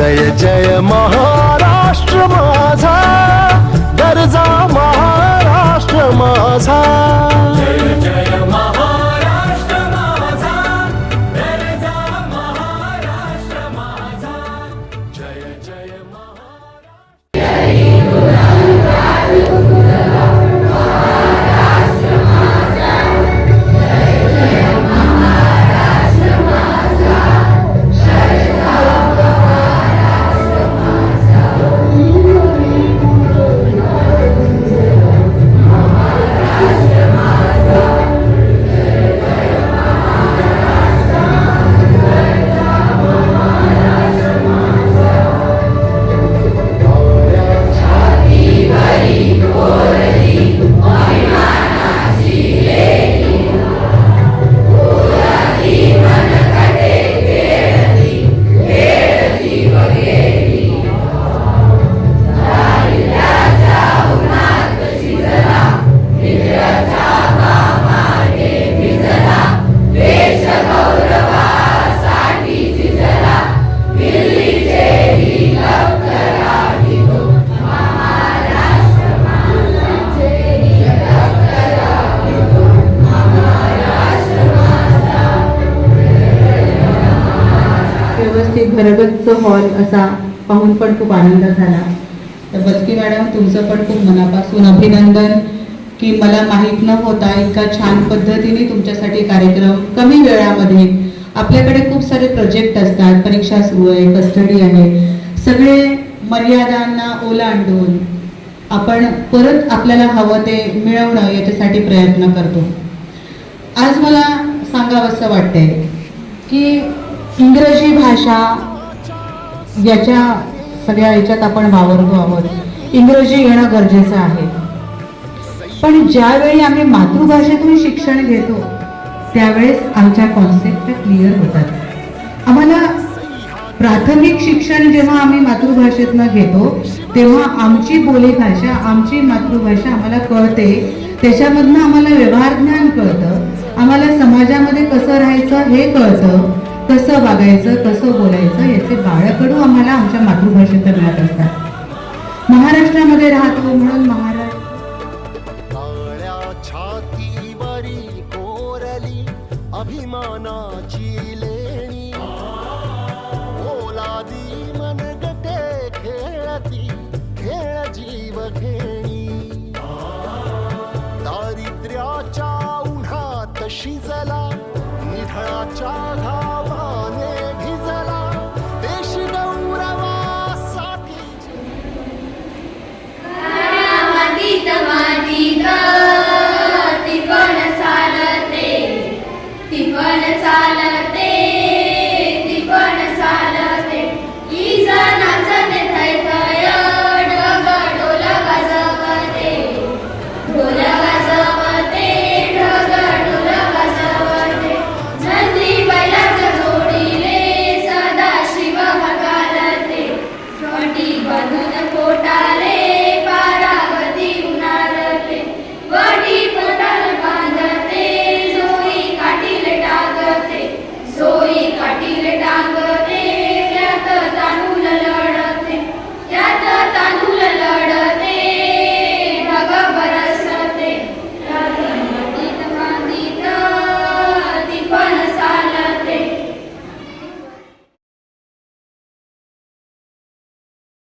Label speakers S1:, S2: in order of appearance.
S1: जय जय महाराष्ट्र माझा, गरजा महाराष्ट्र माझा.
S2: जय जय महाराष्ट्र माझा, गरजा महाराष्ट्र माझा.
S1: जय जय महाराष्ट्र.
S3: व्यवस्थित भरगच्च हॉल असा पाहून पण खूप आनंद झाला. तर बचकी मॅडम, तुमचं पण खूप मनापासून अभिनंदन की मला माहीत न होता इतका छान पद्धतीने तुमच्यासाठी कार्यक्रम कमी वेळामध्ये. आपल्याकडे खूप सारे प्रोजेक्ट असतात, परीक्षा सुरू आहे, कस्टडी आहे, सगळे मर्यादांना ओलांडून आपण परत आपल्याला हवं ते मिळवणं याच्यासाठी प्रयत्न करतो. आज मला सांगावंसं वाटतंय की इंग्रजी भाषा याच्या सगळ्या याच्यात आपण वावरतो आहोत. इंग्रजी येणं गरजेचं आहे, पण ज्यावेळी आम्ही मातृभाषेतून शिक्षण घेतो त्यावेळेस आमच्या कॉन्सेप्ट क्लिअर होतात. आम्हाला प्राथमिक शिक्षण जेव्हा आम्ही मातृभाषेतनं घेतो तेव्हा आमची बोलीभाषा, आमची मातृभाषा आम्हाला कळते. त्याच्यामधनं आम्हाला व्यवहार ज्ञान कळतं, आम्हाला समाजामध्ये कसं राहायचं हे कळतं, कसं वागायचं, कसं बोलायचं याचे बाळकडू आम्हाला आमच्या मातृभाषेत मिळत असतात. महाराष्ट्रामध्ये राहतो म्हणून
S1: काळ्या छातीवरी कोरली अभिमानाची लेणी, ओलादी मनगटे खेळती खेळ जीव घेणी. दारिद्र्याच्या उन्हात शिजला, निधळाच्या घामाने भिजला, देश गौरवासाठी
S4: मातीत मातीत